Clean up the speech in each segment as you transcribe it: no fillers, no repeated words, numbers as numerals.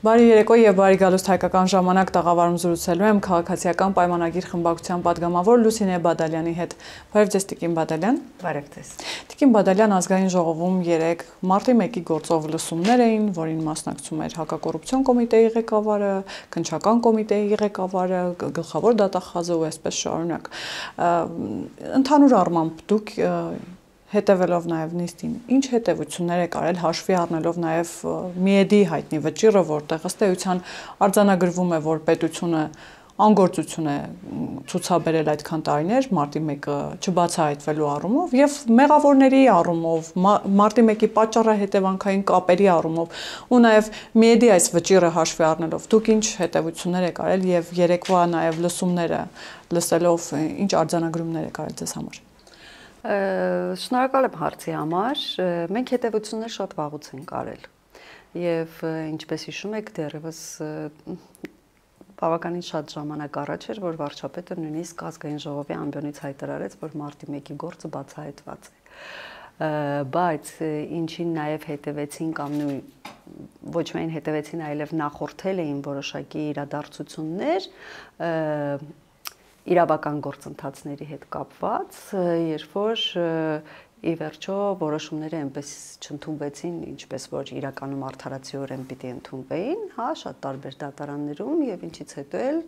Բարի երեկո եւ բարի գալուստ հայկական ժամանակ տաղավարում զրուցելու եմ քաղաքացիական պայմանագիր խմբակցության падգամավոր Լուսինե Բադալյանի հետ։ Բարև ձեզ Տիկին Բադալյան։ Բարև ձեզ։ Տիկին Բադալյան, ազգային ժողովում 3 մարտի 1-ի գործով լսումներ էին, որին մասնակցում էր հակակոռուպցիոն կոմիտեի ղեկավարը, քննչական կոմիտեի ղեկավարը, գլխավոր դատախազը ու այսպես շարունակ։ Ընդհանուր առմամբ դուք հետևելով նաև նիստին, ինչ հետևություններ եք արել հաշվի առնելով նաև Միեդի հայտնի վճիռը, որտեղ ըստ էության արձանագրվում է, որ պետությունը անգործություն է ցուցաբերել այդքան տարիներ մարտի 1-ը չբացահայտվելու առումով եւ մեղավորների առումով, մարտի 1-ի պատճառահետևանքային կապերի առումով ու նաև Միեդի այս վճիռը հաշվի առնելով դուք ինչ հետևություններ եք արել եւ երեկվա նաև լսումները լսելով ինչ արձանագրումներ եք արել ձեզ համար։ Շնորհակալ եմ հարցի համար։ Մենք հետևություններ շատ վաղուց ենք արել եւ ինչպես հիշում եք դեռևս բավականին շատ ժամանակ առաջ էր, որ վարչապետը նույնիսկ ազգային ժողովի ամբիոնից հայտարարեց, որ մարտի 1-ի գործը բացահայտված է։ Բայց ինչին նաև հետևեցին կամ ոչ միայն հետևեցին, այլև նախորդել էին որոշակի իրադարձություններ իրավական գործընթացների հետ կապված, երբ որ ի վերջո որոշումները այնպես չընդունվեցին, ինչպես որ իրականում արդարացիորեն պիտի ընդունվեին, հա, շատ տարբեր դատարաններում եւ ինչից հետո էլ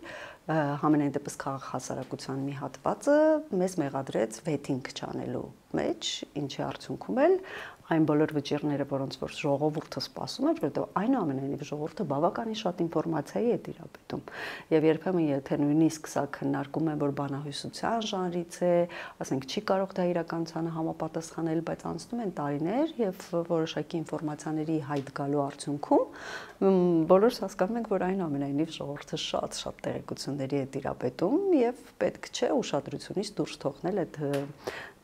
համենայն դեպս քաղաք հասարակության մի հատվածը մեզ մեղադրեց վետինգ չանելու մեջ, ինչի արդյունքում էլ այն բոլոր վճիռները, որոնց որ ժողովուրդը սպասում էր, որովհետև այնուամենայնիվ ժողովուրդը բավականին շատ ինֆորմացիայի է տիրապետում։ Եվ երբեմն եթե նույնիսկ սա քննարկում են, որ բանահյուսության ժանրից է, ասենք չի կարող դա իրականությանը համապատասխանել, բայց անցնում են տարիներ եւ որոշակի ինֆորմացիաների հայտ գալու արդյունքում բոլորս հասկանում ենք, որ այնուամենայնիվ ժողովուրդը շատ տեղեկությունների է տիրապետում եւ պետք չէ ուշադրությունից դուրս թողնել այդ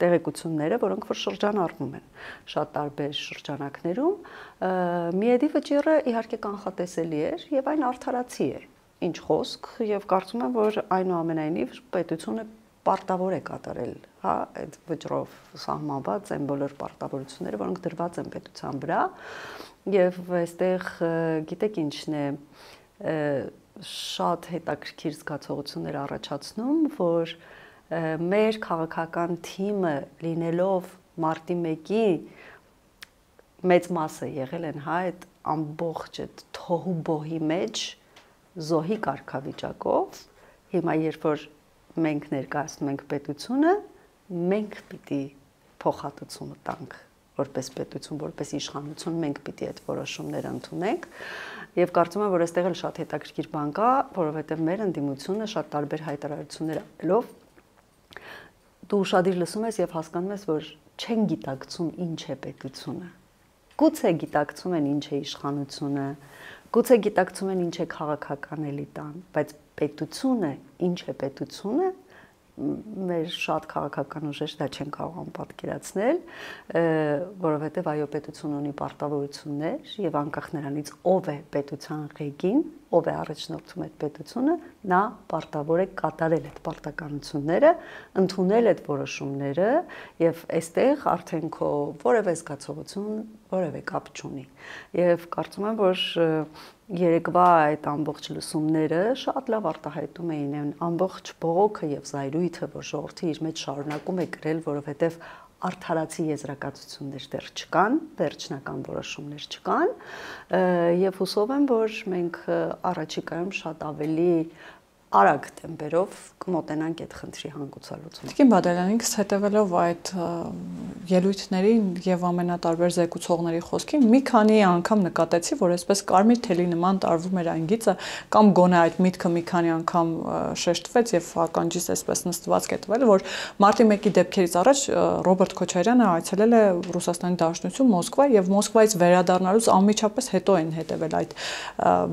տեղեկությունները, որոնք որ շրջանառվում են շատ տարբեր շրջանակներում, Միեդի վճիռը իհարկե կանխատեսելի էր եւ այն արդարացի է, ինչ խոսք, եւ կարծում եմ, որ այնուամենայնիվ պետությունը պարտավոր է կատարել, հա, այդ վճռով սահմանված այն բոլոր պարտավորությունները, որոնք դրված են պետության վրա, եւ այստեղ գիտեք ինչն է, շատ հետաքրքիր զգացողություններ առաջացնում, որ մեր քաղաքական թիմը լինելով մարտի 1-ի մեծ մասը եղել են հա այդ ամբողջ այդ թոհու բոհի մեջ զոհի կարգավիճակով հիմա երբ որ մենք ներկայացնում ենք պետությունը մենք պիտի փոխհատուցումը տանք որպես պետություն, որպես իշխանություն մենք պիտի այդ որոշումները ընդունենք եւ կարծում եմ, որ այստեղ էլ շատ հետաքրքիր բան կա, որովհետեւ մեր ընդդիմությունը շատ տարբեր հայտարարություններ ալելով դու ուշադիր լսում ես եւ հասկանում ես, որ չեն գիտակցում ինչ է պետությունը։ Գուցե գիտակցում են ինչ է իշխանությունը, գուցե գիտակցում են ինչ է քաղաքական էլիտան, բայց պետությունը, ինչ է պետությունը, մեր շատ քաղաքական ուժեր դա չեն կարող պատկերացնել, որովհետեւ այո պետությունը ունի պարտավորություններ եւ անկախ նրանից ով է պետության ղեկին, ով է առաջնորդում այդ պետությունը, նա պարտավոր է կատարել այդ պարտականությունները, ընդունել այդ որոշումները եւ այստեղ արդեն քո որևէ զգացողություն, որևէ կապ չունի։ Եվ կարծում եմ, որ երեկվա այդ ամբողջ լսումները շատ լավ արտահայտում էին այն ամբողջ բողոքը եւ զայրույթը, որ ժողովրդը իր մեջ շարունակում է գրել, որովհետեւ արդարացի եզրակացություններ դեռ չկան, վերջնական որոշումներ չկան եւ հուսով եմ, որ մենք առաջիկայում շատ ավելի արագ տեմպերով կմոտենանք այդ խնդրի հանգուցալուծումը։ Տիկին Բադալյան, ինքս հետևելով այդ ելույթներին եւ ամենատարբեր զեկուցողների խոսքին մի քանի անգամ նկատեցի, որ այսպես կարմիր թելի նման տարվում էր այն գիծը կամ գոնե այդ միտքը մի քանի անգամ շեշտվեց եւ ականջիս այսպես նստված կետվել, որ մարտի 1-ի դեպքերից առաջ Ռոբերտ Քոչարյանը այցելել է Ռուսաստանի Դաշնություն Մոսկվա եւ Մոսկվայից վերադառնալուց անմիջապես հետո են հետեւել այդ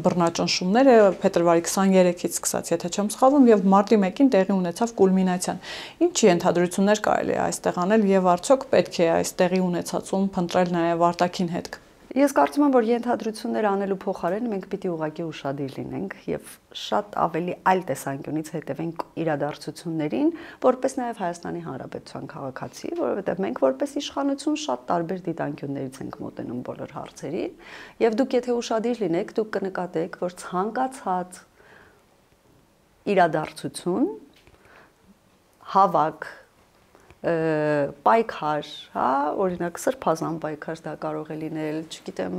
բռնաճնշումները փետրվարի 23-ից սկսած, եթե չեմ սխալվում, եւ մարտի 1-ին տեղի ունեցավ կուլմինացիան։ Ինչի ենթադրություններ կարելի է այստեղ անել եւ արդյոք պետք է այս տեղի ունեցածում փնտրել նաեւ արտաքին հետք։ Ես կարծում եմ, որ ենթադրություններ անելու փոխարեն մենք պիտի ուղղակի ուշադիր լինենք եւ շատ ավելի այլ տեսանկյունից հետևենք իրադարձություններին, որպես նաեւ Հայաստանի Հանրապետության քաղաքացի, որովհետեւ մենք որպես իշխանություն շատ տարբեր դիտանկյուններից ենք մոտենում բոլոր հարցերին, եւ դուք եթե ուշադիր լինեք, դուք կնկատեք, որ ցանկացած իրադարձություն, հավաք, պայքար, հա, օրինակ սրբազան պայքար դա կարող է լինել, չգիտեմ,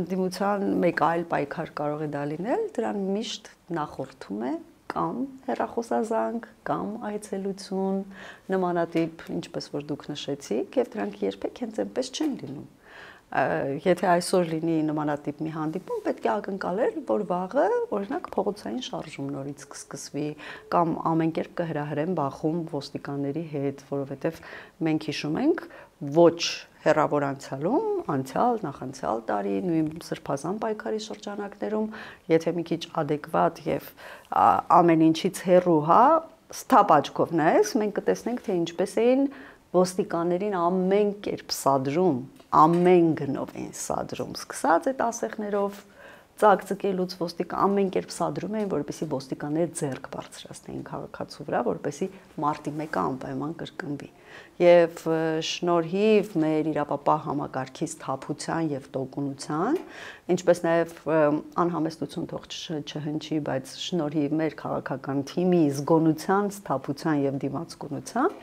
ընդդիմության մեկ այլ պայքար կարող է դա լինել, դրան միշտ նախորդում է կամ հեռախոսազանգ, կամ այցելություն, նմանատիպ, ինչպես որ դուք նշեցիք, եւ դրանք երբեք հենց այնպես չեն լինում։ Եթե այսօր լինի նմանատիպ մի հանդիպում, պետք է ակնկալել, որ վաղը, օրինակ, փողոցային շարժում նորից կսկսվի կամ ամեն կերպ կհրահրեն բախում ոստիկանների հետ, որովհետև մենք հիշում ենք ոչ հեռավոր անցյալում, անցյալ, նախանցյալ տարի, նույն սրբազան պայքարի շրջանակներում, եթե մի քիչ adekvat եւ ամեն ինչից հեռու, հա, սթափ աչքով նայես, մենք կտեսնենք, թե ինչպես էին ոստիկաններին ամեն կերպ սադրում, ամեն գնով էին սադրում, սկսած այդ ասեղներով ծակծկելուց ոստիկան ամեն կերպ սադրում էին, որպեսզի ոստիկանները ձեռք բարձրացնեին քաղաքացու վրա, որպեսզի մարտի 1-ը անպայման կրկնվի։ Եվ շնորհիվ մեր իրավապահ համակարգի սթափության եւ տոկունության, ինչպես նաեւ անհամեստություն թող չհնչի, բայց շնորհիվ մեր քաղաքական թիմի զգոնության, սթափության եւ դիմացկունության,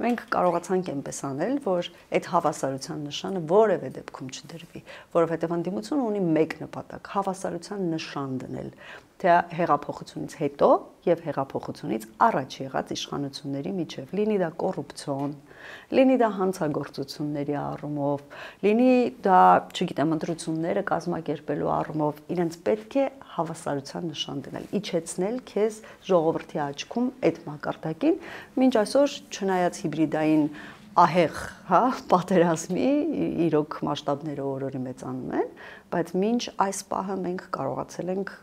մենք կարողացանք այնպես անել, որ այդ հավասարության նշանը որևէ դեպքում չդրվի, որովհետեւ ընդդիմությունը ունի մեկ նպատակ՝ հավասարության նշան դնել, թե հեղափոխությունից հետո եւ հեղափոխությունից առաջ եղած իշխանությունների միջև, լինի դա կոռուպցիոն, լինի դա հանցագործությունների առումով, լինի դա, չգիտեմ, ընտրությունները կազմակերպելու առումով, իրենց պետք է հավասարության նշան դնել, իջեցնել քեզ ժողովրդի աչքում այդ մակարդակին, մինչ այսօր չնայած հիբրիդային ահեղ, հա, պատերազմի իրոք մասշտաբները օրորի մեծանում են, բայց մինչ այս պահը մենք կարողացել ենք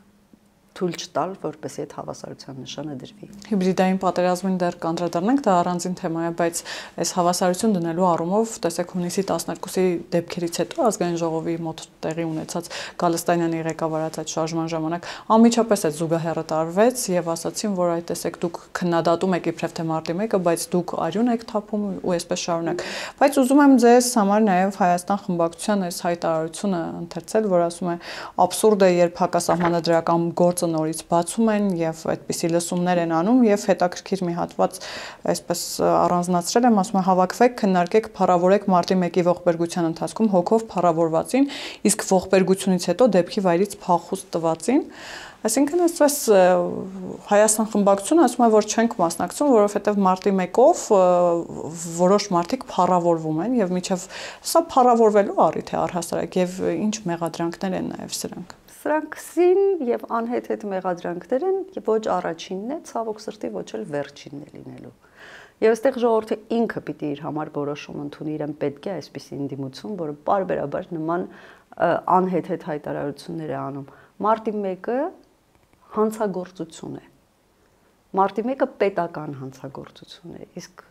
թույլ չտալ, որպեսզի այդ հավասարության նշանը դրվի։ Հիբրիդային պատերազմին դեռ կանդրադառնանք, դա առանձին թեմա է, բայց այս հավասարություն դնելու առումով, տեսեք, հունիսի 12-ի դեպքերից հետո ազգային ժողովի մոտ տեղի ունեցած Գալստանյանի ղեկավարած այդ շարժման ժամանակ անմիջապես այդ զուգահեռը տարվեց եւ ասացին, որ այդ տեսեք դուք քննադատում եք իբրև թե մարտի 1-ը, բայց դուք արյուն եք թափում ու այսպես շարունակ։ Բայց ուզում եմ ձեզ համար նաեւ Հայաստան խմբակցության այս հայտարարությունը ընթերցել, որ ասում է աբսուրդ է, երբ հակասահմանադրական գործ նորից բացում են եւ այդպիսի լսումներ են անում եւ հետաքրքիր մի հատված այսպես առանձնացրել եմ, ասում է հավաքվեք, քննարկեք, փառավորեք մարտի 1-ի ողբերգության ընթացքում հոգով փառավորվածին, իսկ ողբերգությունից հետո դեպքի վայրից փախուստ տվածին։ Այսինքն այսպես Հայաստան խմբակցությունը ասում է, որ չենք մասնակցում, որովհետեւ մարտի 1-ով որոշ մարդիկ փառավորվում են եւ միջև սա փառավորվելու առիթ է առհասարակ եւ ինչ մեղադրանքներ են նաեւ սրանք։ Սրանք սին եւ անհետ մեղադրանքներ են, ոչ առաջինն է, ցավոք սրտի ոչ էլ վերջինն է լինելու։ Եվ այստեղ ժողովուրդը ինքը պիտի իր համար որոշում ընդունի, իրեն պետք է այսպիսի ընդդիմություն, որը պարբերաբար նման անհետ հայտարարություններ է անում։ Մարտի 1-ը հանցագործություն է։ Մարտի 1-ը պետական հանցագործություն է, իսկ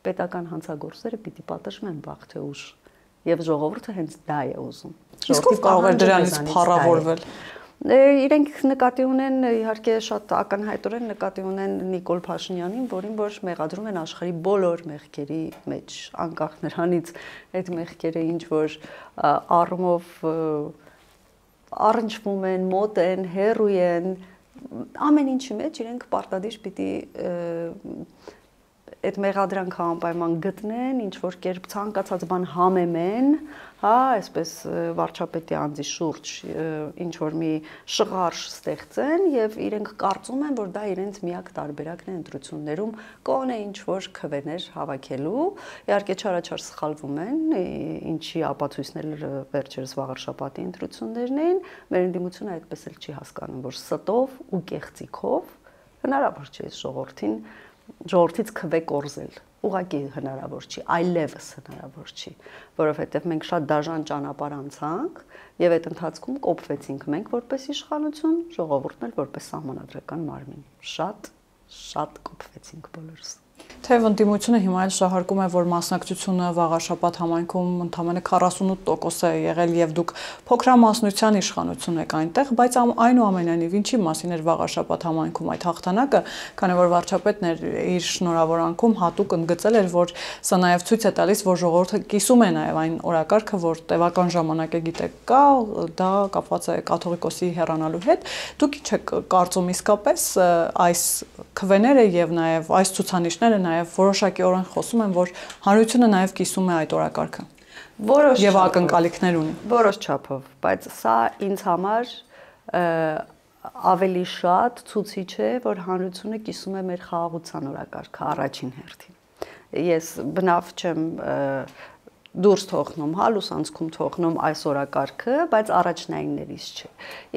պետական հանցագործները պիտի պատժվեն վաղ թե ուշ։ Եվ ժողովուրդը հենց դա է ուզում։ Իսկ ով կարող է դրանից փառավորվել։ Իրենք նկատի ունեն, իհարկե շատ ակնհայտորեն նկատի ունեն Նիկոլ Փաշինյանին, որին որ մեղադրում են աշխարհի բոլոր մեղքերի մեջ, անկախ նրանից այդ մեղքերը ինչ որ առումով առնչվում են, մոտ են, հեռու են, ամեն ինչի մեջ իրենք պարտադիր պիտի այդ մեղադրանքը անպայման գտնեն, ինչ որ կերպ ցանկացած բան համեմեն, հա, այսպես վարչապետի անձի շուրջ ինչ որ մի շղարշ ստեղծեն եւ իրենք կարծում են, որ դա իրենց միակ տարբերակն է ընտրություններում կողնե ինչ որ քվեներ հավաքելու, իհարկե չարաչար սխալվում են, ինչի ապացույցներ վերջերս վաղարշաբաթի ընտրություններն էին, մեր ընդդիմությունը այդպես էլ չի հասկանում, որ ստով ու կեղծիքով հնարավոր չէ ժողովրդից քվե կորզել, ուղղակի հնարավոր չի, այլևս հնարավոր չի, որովհետև մենք շատ դաժան ճանապարհ անցանք եւ այդ ընթացքում կոփվեցինք մենք որպես իշխանություն, ժողովուրդն էլ որպես սահմանադրական մարմին, շատ կոփվեցինք բոլորս։ Թեև ընդդիմությունը հիմա էլ շահարկում է, որ մասնակցությունը վաղաշաբաթ համայնքում ընդամենը 48% է եղել եւ դուք փոքրամասնության իշխանություն եք այնտեղ, բայց այնուամենայնիվ ինչի մասին էր վաղաշաբաթ համայնքում այդ հաղթանակը, քանի որ վարչապետն էր իր շնորհավորանքում հատուկ ընդգծել էր, որ սա նաեւ ցույց է տալիս, որ ժողովուրդը կիսում է նաեւ այն օրակարգը, որ տևական ժամանակ է գիտեք կա, դա կապված է կաթողիկոսի հեռանալու հետ։ Դուք ինչ եք կարծում իսկապես այս քվեները եւ նաեւ այս ցուցանիշները նաեւ որոշակիորեն խոսում են, որ հանրությունը նաեւ կիսում է այդ օրակարգը։ Որոշ եւ ակնկալիքներ ունի։ Որոշ չափով, բայց սա ինձ համար ավելի շատ ցուցիչ է, որ հանրությունը կիսում է մեր խաղաղության օրակարգը առաջին հերթին։ Ես բնավ չեմ դուրս թողնում, լուսանցքում թողնում այս օրակարգը, բայց առաջնայիններից չէ։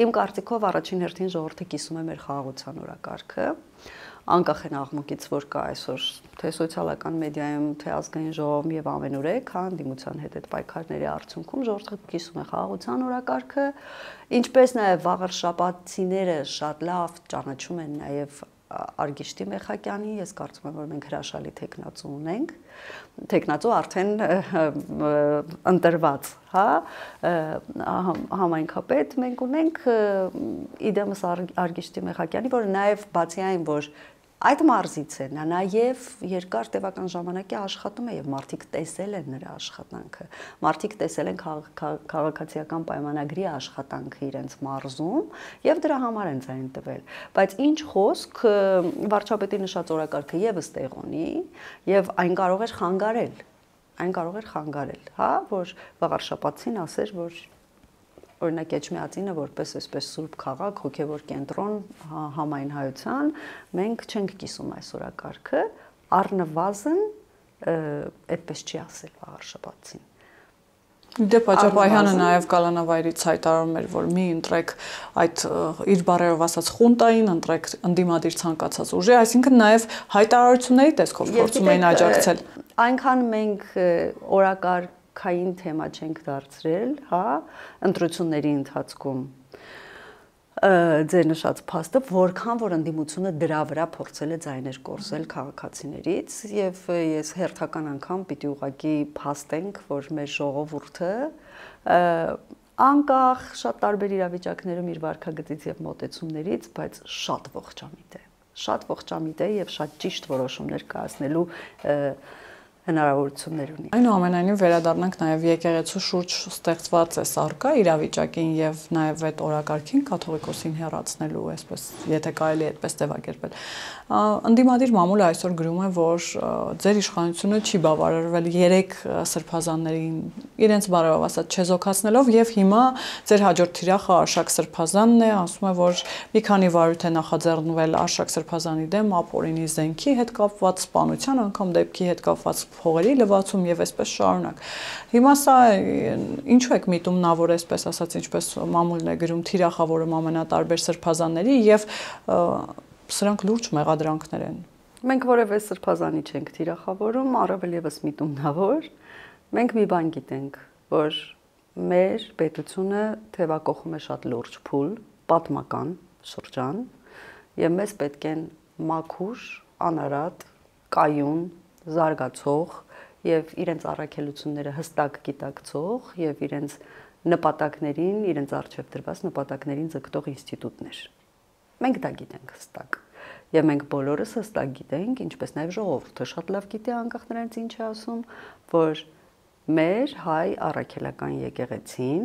Իմ կարծիքով առաջին հերթին ժողովուրդը կիսում է մեր խաղաղության օրակարգը, անկախ են աղմուկից, որ կա այսօր թե սոցիալական մեդիայում, թե ազգային ժողովում եւ ամենուրեք, ընդդիմության հետ այդ պայքարների արդյունքում ժողովուրդը կիսում է խաղաղության օրակարգը, ինչպես նաեւ վաղարշաբաթցիները շատ լավ ճանաչում են նաեւ Արգիշտի Մեխակյանի, ես կարծում եմ, որ մենք հրաշալի տեխնացու ունենք, տեխնացու արդեն ընտրված, համայնքապետ մենք ունենք իդեմս Արգիշտի Մեխակյանի, որը նաև բացի այն, որ այդ մարզից է, նա նաև երկար տևական ժամանակ է աշխատում է եւ մարդիկ տեսել են նրա աշխատանքը, մարդիկ տեսել են քաղաքացիական պայմանագրի աշխատանքը իրենց մարզում եւ դրա համար են ձայն տվել, բայց ինչ խոսք վարչապետի նշած օրակարգը եւս տեղ ունի եւ այն կարող էր խանգարել, որ վաղարշաբաթին ասեր, որ օրինակ Էջմիածինը որպես այսպես սուրբ քաղաք, հոգևոր կենտրոն համայն հայության, մենք չենք կիսում այս օրակարգը, առնվազն այդպես չի ասել վաղարշաբաթին։ Դեպ Աջապահյանը նաև կալանավայրից հայտարարում էր, որ մի ընտրեք այդ իր բառերով ասած խունտային, ընտրեք ընդդիմադիր ցանկացած ուժի, այսինքն նաև հայտարարությունների տեսքով փորձում էին աջակցել։ Այնքան մենք օրակարգային թեմա չենք դարձրել, ընտրությունների ընթացքում ձեր նշած փաստը, որքան որ ընդդիմությունը դրա վրա փորձել է ձայներ կորզել քաղաքացիներից եւ ես հերթական անգամ պիտի ուղղակի փաստենք, որ մեր ժողովուրդը անկախ շատ տարբեր իրավիճակներում իր վարքագծից եւ մոտեցումներից, բայց շատ ողջամիտ է եւ շատ ճիշտ որոշումներ կայացնելու հնարավորություններ ունի։ Այնուամենայնիվ վերադառնանք նաև եկեղեցու շուրջ ստեղծված է սարքա իրավիճակին եւ նաև այդ օրակարգին կաթողիկոսին հեռացնելու, այսպես, եթե կարելի է այդպես ձևակերպել։ Ընդդիմադիր մամուլը այսօր գրում է, որ ձեր իշխանությունը չի բավարարվել 3 սրբազաններին իրենց բարերով ասած չեզոքացնելով եւ հիմա ձեր հաջորդ թիրախը Արշակ Սրբազանն է, ասում է, որ մի քանի վարույթ է նախաձեռնվել Արշակ Սրբազանի դեմ ապօրինի զենքի հետ կապված, սպանության անգամ դեպքի հետ կապված փողերի լվացում եւ այսպես շարունակ։ Հիմա սա ինչու եք միտում նա, որ այսպես ասած, ինչպես մամուլն է գրում, թիրախավորում ամենատարբեր սրբազանների եւ սրանք լուրջ մեղադրանքներ են։ Մենք որևէ սրբազանի չենք թիրախավորում, առավել եւս միտումնավոր։ Մենք մի բան գիտենք, որ մեր պետությունը թևակողում է շատ լուրջ փուլ, պատմական շրջան, եւ մեզ պետք են մաքուր, անարատ, կայուն, զարգացող եւ իրենց առաքելությունները հստակ գիտակցող եւ իրենց նպատակներին, իրենց արժեվ դրված նպատակներին ձգտող ինստիտուտներ։ Մենք դա գիտենք հստակ։ Եվ մենք բոլորս հստակ գիտենք, ինչպես նաեւ ժողովուրդը շատ լավ գիտի, անկախ նրանից ինչ է ասում, որ մեր հայ առաքելական եկեղեցին,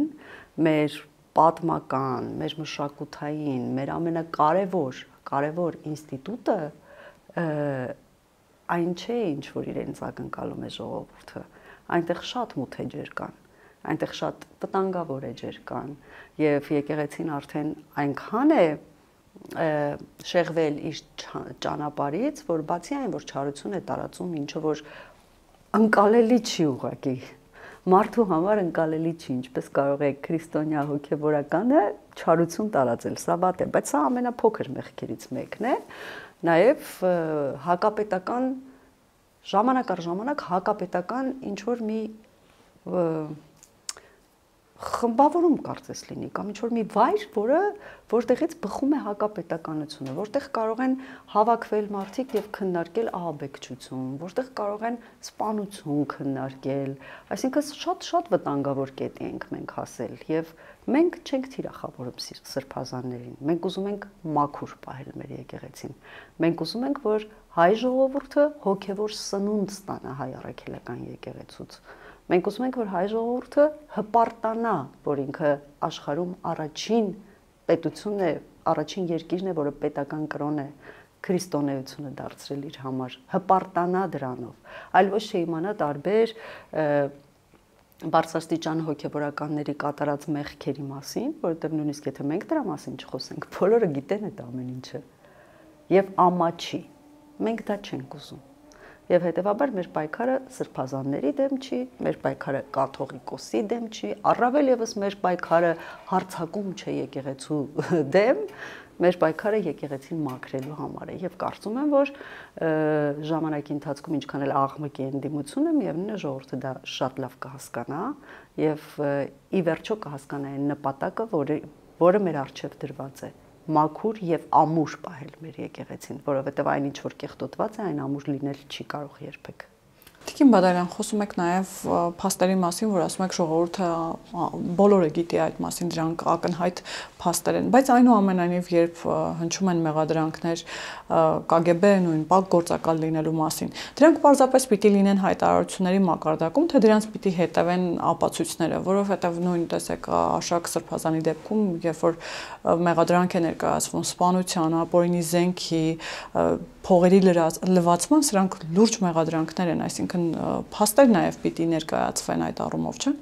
մեր պատմական, մեր մշակութային, մեր ամենակարևոր ինստիտուտը այն չէ, ինչ որ իրենց ակնկալում է ժողովուրդը, այնտեղ շատ մութ էջեր կան, այնտեղ շատ վտանգավոր էջեր կան եւ եկեղեցին արդեն այնքան է շեղվել իր ճանապարհից, որ բացի այն, որ չարություն է տարածում, ինչը որ անկալելի չի ուղղակի, մարդու համար անկալելի չի, ինչպես կարող է քրիստոնյա հոգեվորականը չարություն տարածել, սա վատ է, բայց սա ամենափոքր մեղքերից մեկն է, նաեւ հակապետական ժամանակ առ ժամանակ հակապետական ինչ որ մի խմբավորում կարծես լինի կամ ինչ-որ մի վայր, որտեղից բխում է հակապետականությունը, որտեղ կարող են հավաքվել մարդիկ եւ քննարկել ահաբեկչություն, որտեղ կարող են սպանություն քննարկել, այսինքն շատ վտանգավոր կետի ենք մենք հասել եւ մենք չենք թիրախավորում սրբազաններին, մենք ուզում ենք մաքուր պահել մեր եկեղեցին, մենք ուզում ենք, որ հայ ժողովուրդը հոգեվոր սնունդ ստանա հայ առաքելական եկեղեցուց։ Մենք ուզում ենք, որ հայ ժողովուրդը հպարտանա, որ ինքը աշխարհում առաջին պետությունն է, առաջին երկիրն է, որը պետական կրոն է քրիստոնեությունը դարձրել իր համար, հպարտանա դրանով, այլ ոչ թե իմանա տարբեր բարձրաստիճան հոգեվորականների կատարած մեղքերի մասին, որովհետև նույնիսկ եթե մենք դրա մասին չխոսենք, բոլորը գիտեն այդ ամեն ինչը, եւ ամաչի, մենք դա չենք ուզում։ Եվ հետևաբար մեր պայքարը սրբազանների դեմ չի, մեր պայքարը կաթողիկոսի դեմ չի, առավել եւս մեր պայքարը հարձակում չէ եկեղեցու դեմ, մեր պայքարը եկեղեցին մաքրելու համար է եւ կարծում եմ, որ ժամանակի ընթացքում ինչքան էլ աղմկի ընդդիմությունը, միևնույն է ժողովուրդը դա շատ լավ կհասկանա եւ ի վերջո կհասկանա այն նպատակը, որը մեր առջեւ դրված է։ Մաքուր եւ ամուր պահել մեր եկեղեցին, որովհետեւ այն ինչ որ կեղտոտված է, այն ամուր լինել չի կարող երբեք։ Տիկին Բադարյան, խոսում եք նաև փաստերի մասին, որ ասում եք ժողովուրդը բոլորը գիտի այդ մասին, դրանք ակնհայտ փաստեր են, բայց այնուամենայնիվ երբ հնչում են մեղադրանքներ KGB նույն ՊԱԿ գործակալ լինելու մասին, դրանք պարզապես պիտի լինեն հայտարարությունների մակարդակում, թե դրանց պիտի հետևեն ապացույցները, որովհետև նույն տեսեք Աշակ Սրբազանի դեպքում, երբ որ մեղադրանք է ներկայացվում սպանության, ապօրինի զենքի, փողերի լվացման, սրանք լուրջ մեղադրանքներ են, այսինքն փաստեր նաև պիտի ներկայացվեն այդ առումով, չէ՞։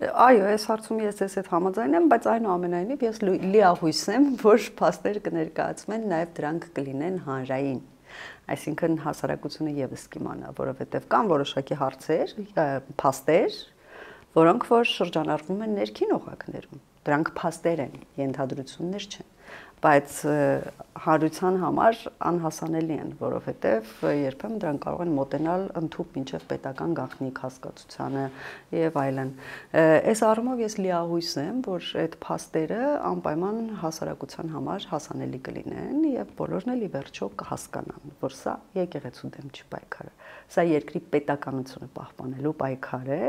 Այո, այս հարցում ես ձեզ հետ համաձայն եմ, բայց այնուամենայնիվ ես լիահույս եմ, որ փաստեր կներկայացվեն, նաև դրանք կլինեն հանրային։ Այսինքն հասարակությունը եւս կիմանա, որովհետեւ կան որոշակի հարցեր, փաստեր, որոնք որ շրջանառվում են ներքին օղակներում։ Դրանք փաստեր են, ենթադրություններ չեն, բայց հարության համար անհասանելի են, որովհետև երբեմն դրանք կարող են մոտենալ ընդհուպ մինչև պետական գաղտնիք հասկացությանը եւ այլն։ Այս առումով ես լիահույս եմ, որ այդ փաստերը անպայման հասարակության համար հասանելի կլինեն եւ բոլորն էլ ի վերջո կհասկանան, որ սա եկեղեցու դեմ չի պայքարը։ Սա երկրի պետականությունը պահպանելու պայքար է,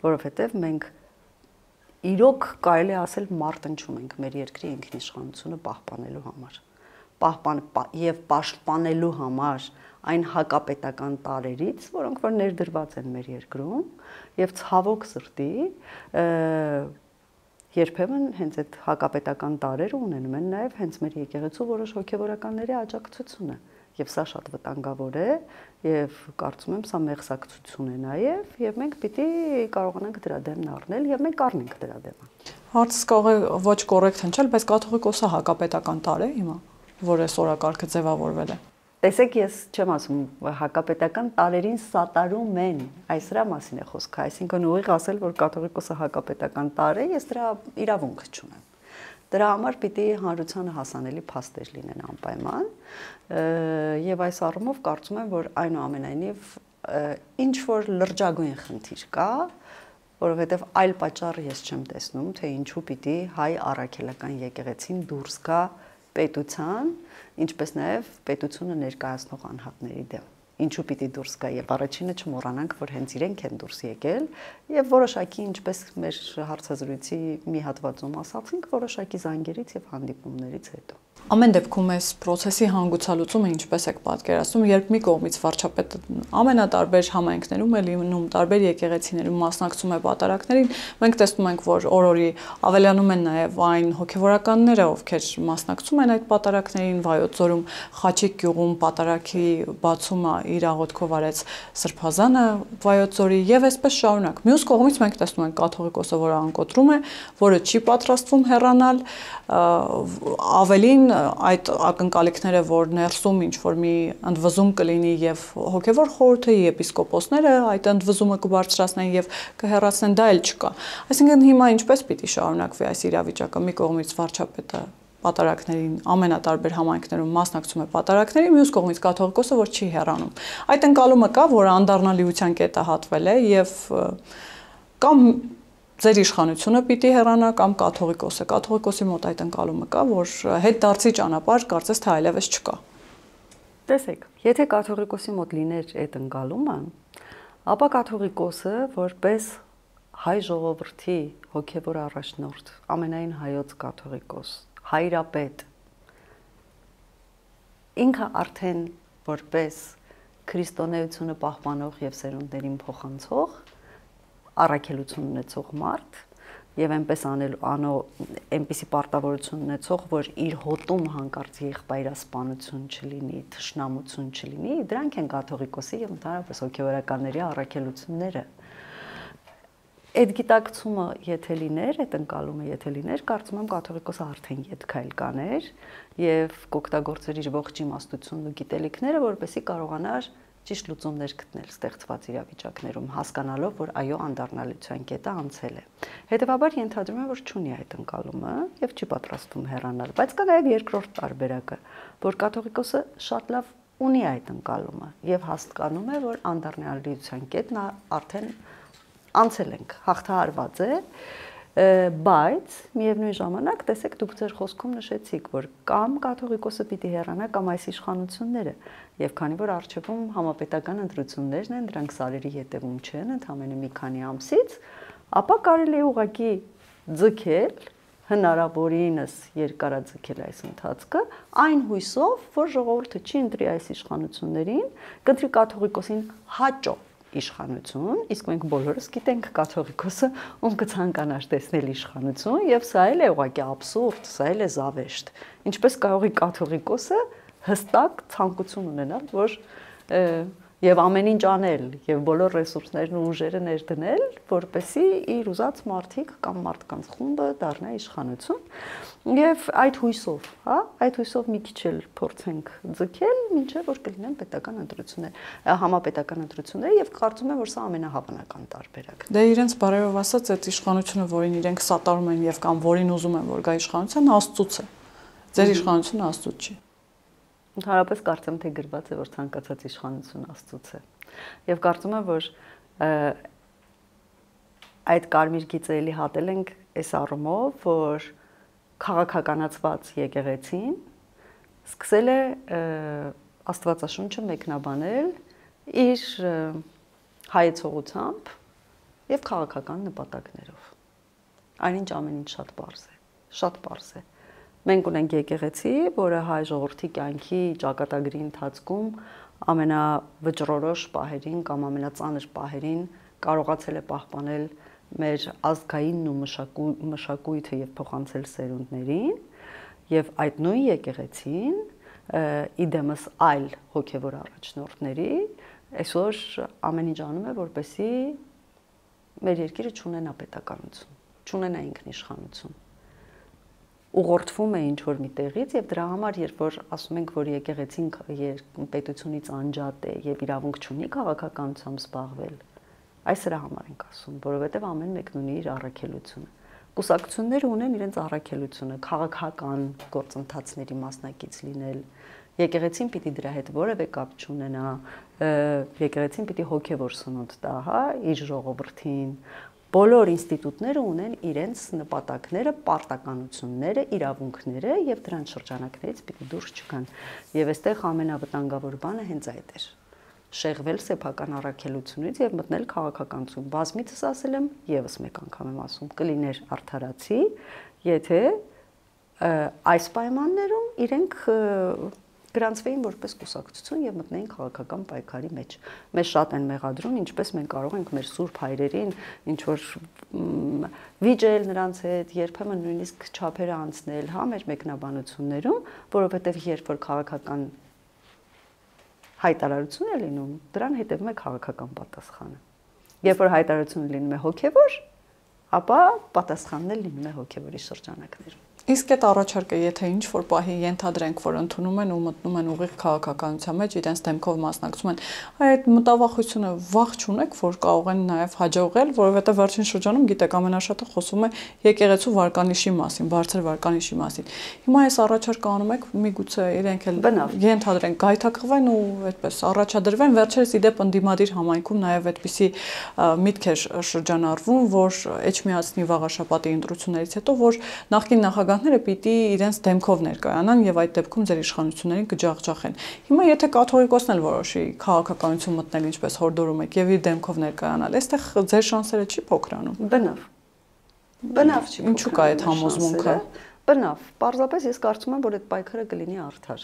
որովհետև մենք իրոք կարելի է ասել մարտնչում ենք մեր երկրի ինքնիշխանությունը պահպանելու համար, եւ պաշտպանելու համար այն հակապետական տարերից, որոնք որ ներդրված են մեր երկրում, եւ ցավոք սրտի երբեմն հենց այդ հակապետական տարերը ունենում են նաեւ հենց մեր եկեղեցու որոշ հոգեվորականների աջակցությունը, եւ սա շատ վտանգավոր է, եւ կարծում եմ սա մեղսակցություն է նաեւ, եւ մենք պիտի կարողանանք դրա դեմն առնել եւ մենք առնենք դրա դեմը։ Հարցս կարող է ոչ կոռեկտ հնչել, բայց կաթողիկոսը հակապետական տար է հիմա, որ այս օրակարգը ձևավորվել է։ Տեսեք, ես չեմ ասում հակապետական տարերին սատարում են, այս դրա մասին է խոսքը, այսինքն ուղիղ ասել, որ կաթողիկոսը հակապետական տար է, ես դրա իրավունք չունեմ։ Դրա համար պիտի հանրությանը հասանելի փաստեր լինեն անպայման, եւ այս առումով կարծում եմ, որ այնուամենայնիվ ինչ որ լրջագույն խնդիր կա, որովհետեւ այլ պատճառ ես չեմ տեսնում, թե ինչու պիտի հայ առաքելական եկեղեցին դուրս գա պետության, ինչպես նաեւ պետությունը ներկայացնող անհատների դեմ։ Ինչու պիտի դուրս գա եւ առաջինը չմոռանանք, որ հենց իրենք են դուրս եկել եւ որոշակի ինչպես մեր հարցազրույցի մի հատվածում ասացինք, որոշակի զանգերից եւ հանդիպումներից հետո։ Ամեն դեպքում այս process-ի հանգուցալուծումը ինչպես եք պատկերացնում, երբ մի կողմից վարչապետը ամենատարբեր համայնքներում է լինում, տարբեր եկեղեցիներում մասնակցում է պատարակներին, մենք տեսնում ենք, որ օր-օրի ավելանում են նաև այն հոգևորականները, ովքեր մասնակցում են այդ պատարակներին, Վայոց ձորում Խաչիկ գյուղում պատարակի բացումը իր աղոթքով արեց Սրբազանը Վայոց ձորի եւ այսպես շարունակ։ Մյուս կողմից մենք տեսնում ենք կաթողիկոսը, որը անկոտրում է, որը չի պատրաստվում հեռանալ, ավելին այդ ակնկալիքները, որ ներսում ինչ որ մի ընդվզում կլինի եւ հոգեվոր խորհուրդը, եպիսկոպոսները այդ ընդվզումը կբարձրացնեն եւ կհեռացնեն, դա էլ չկա։ Այսինքն հիմա ինչպես պիտի շարունակվի այս իրավիճակը։ Մի կողմից վարչապետը պատարակներին ամենատարբեր համայնքներում մասնակցում է պատարակների, մյուս կողմից կաթողիկոսը, որ չի հեռանում։ Այդ ընկալումը կա, որ անդառնալիության կետը հատվել է եւ կամ ձեր իշխանությունը պիտի հեռանա կամ կաթողիկոսը։ Կաթողիկոսի մոտ այդ ընկալումը կա, որ հետդարձի ճանապարհ կարծես թե այլևս չկա։ Տեսեք, եթե կաթողիկոսի մոտ լիներ այդ ընկալումը, ապա կաթողիկոսը որպես հայ ժողովրդի հոգևոր առաջնորդ, ամենայն հայոց կաթողիկոս, հայրապետ, ինքը արդեն որպես քրիստոնեությունը պահպանող եւ սերունդներին փոխանցող առաքելություն ունեցող մարդ եւ այնպիսի պարտավորություն ունեցող, որ իր հոտում հանկարծ եղբայրասպանություն չլինի, թշնամություն չլինի, դրանք են կաթողիկոսի եւ ընդհանրապես հոգեվորականների առաքելությունները։ Այդ գիտակցումը եթե լիներ, այդ ընկալումը եթե լիներ, կարծում եմ կաթողիկոսը արդեն յետքայլ կաներ եւ կօգտագործեր իր ողջ իմաստությունն ու գիտելիքները, որպեսզի կարողանար ճիշտ լուծումներ գտնել ստեղծված իրավիճակներում, հասկանալով, որ այո, անդառնալիության կետը անցել է։ Հետևաբար ենթադրում եմ, որ չունի այդ ընկալումը եւ չի պատրաստվում հեռանալ, բայց կա նաեւ երկրորդ տարբերակը, որ կաթողիկոսը շատ լավ ունի այդ ընկալումը եւ հասկանում է, որ անդառնալիության կետն արդեն անցել ենք, հաղթահարված է, բայց միևնույն ժամանակ տեսեք դուք ձեր խոսքում նշեցիք, որ կամ կաթողիկոսը պիտի հեռանա կամ այս իշխանությունները, եւ քանի որ արժեվում համապետական ընտրություններն են, դրանք սարերի հետևում չեն, ընդամենը մի քանի ամսից, ապա կարելի է ուղղակի ձգել, հնարավորինս երկարաձգել այս ընթացքը, այն հույսով, որ ժողովուրդը չի ընտրի այս իշխանություններին, կընտրի կաթողիկոսին հաճո իշխանություն, իսկ մենք բոլորս գիտենք կաթողիկոսը ում կցանկանար տեսնել իշխանություն եւ սա էլ է ուղղակի աբսուրդ, սա էլ է զավեշտ։ Ինչպես կարող է կաթողիկոսը հստակ ցանկություն ունենալ, որ եւ ամեն ինչ անել եւ բոլոր ռեսուրսներն ու ուժերը ներդնել, որպեսզի իր ուզած մարդիկ կամ մարդկանց խումբը դառնա իշխանություն եւ այդ հույսով, հա, այդ հույսով մի քիչ էլ փորձենք ձգել, մինչեւ որ կլինեն պետական ընտրություններ, համապետական ընտրություններ եւ կարծում եմ, որ սա ամենահավանական տարբերակն է։ Դե իրենց բարերով ասած, այդ իշխանությունը, որին իրենք սատարում են եւ կամ որին ուզում են, որ գա իշխանության, Աստծուց է։ Ձեր իշխանությունը Աստծուց չի։ Ընդհանրապես կարծեմ թե գրված է, որ ցանկացած իշխանություն Աստծուց է։ Եվ կարծում եմ, որ այդ կարմիր գիծը էլի հատել ենք այս առումով, որ քաղաքականացված եկեղեցին սկսել է Աստվածաշունչը մեկնաբանել իր հայեցողությամբ եւ քաղաքական նպատակներով։ Այնինչ ամեն ինչ շատ պարզ է, շատ պարզ է։ Մենք ունենք եկեղեցի, որը հայ ժողովրդի կյանքի ճակատագրի ընթացքում ամենավճռորոշ պահերին կամ ամենածանր պահերին կարողացել է պահպանել մեր ազգայինն ու մշակույթը եւ փոխանցել սերունդներին, եւ այդ նույն եկեղեցին իդեմս այլ հոգեվոր առաջնորդների այսօր ամեն ինչ անում է, որպեսզի մեր երկիրը չունենա պետականություն, չունենա ինքնիշխանություն։ Ուղղորդվում է ինչ որ մի տեղից եւ դրա համար երբ որ ասում ենք որ եկեղեցին պետությունից անջատ է եւ իրավունք չունի քաղաքականությամբ զբաղվել, այս դրա համար ենք ասում, որովհետեւ ամեն մեկն ունի իր առաքելությունը։ Կուսակցությունները ունեն իրենց առաքելությունը, քաղաքական գործընթացների մասնակից լինել։ Եկեղեցին պիտի դրա հետ որևէ կապ չունենա, եկեղեցին պիտի հոգեվոր սնունդ տա, հա, իր ժողովրդին։ Բոլոր ինստիտուտները ունեն իրենց նպատակները, պարտականությունները, իրավունքները եւ դրանց շրջանակներից պիտի դուրս չգան։ Եվ այստեղ ամենավտանգավոր բանը հենց այդ է։ Շեղվել սեփական առաքելությունից եւ մտնել քաղաքականություն։ Բազմիցս ասել եմ, եւս մեկ անգամ եմ ասում, կլիներ արդարացի, եթե այս պայմաններում իրենք գրանցվեին որպես կուսակցություն եւ մտնեին քաղաքական պայքարի մեջ։ Մեզ շատ են մեղադրում, ինչպես մենք կարող ենք մեր սուրբ հայրերին ինչ որ վիճել նրանց հետ, երբեմն նույնիսկ չափերը անցնել, հա, մեր մեկնաբանություններում, որովհետեւ երբ որ քաղաքական հայտարարություն է լինում, դրան հետևում է քաղաքական պատասխանը։ Երբ որ հայտարարությունը լինում է հոգեվոր, ապա պատասխանն էլ լինում է հոգեվորի շրջանակներում։ Իսկ այդ առաջարկը, եթե ինչ-որ պահի ենթադրենք, որ ընդունում են ու մտնում են ուղիղ քաղաքականության մեջ, իրենց դեմքով մասնակցում են, այդ մտավախությունը վախ չունեք, որ կարող են նաև հաջողել, որովհետև վերջին շրջանում, գիտեք, ամենաշատը խոսում է եկեղեցու վարկանիշի մասին, բարձր վարկանիշի մասին։ Հիմա այս առաջարկը անում եք, միգուցե իրենք էլ ենթադրենք գայթակղվեն ու այդպես առաջադրվեն, վերջերս իդեպ ընդդիմադիր համայնքում նաև այդպիսի միտք էր շրջանառվում, որ Էջմիածնի վաղաշաբաթի ընտրություններից հետո, որ նախկին նախագահները պիտի իրենց դեմքով ներկայանան եւ այդ դեպքում ձեր իշխանություններին կջախջախեն։ Հիմա եթե կաթողիկոսն էլ որոշի քաղաքականություն մտնել, ինչպես հորդորում եք, եւ իր դեմքով ներկայանալ, այստեղ ձեր շանսերը չի փոքրանում։ Բնավ չի։ Ինչու կա այդ համոզմունքը։ Բնավ, պարզապես ես կարծում եմ, որ այդ պայքարը կլինի արդար,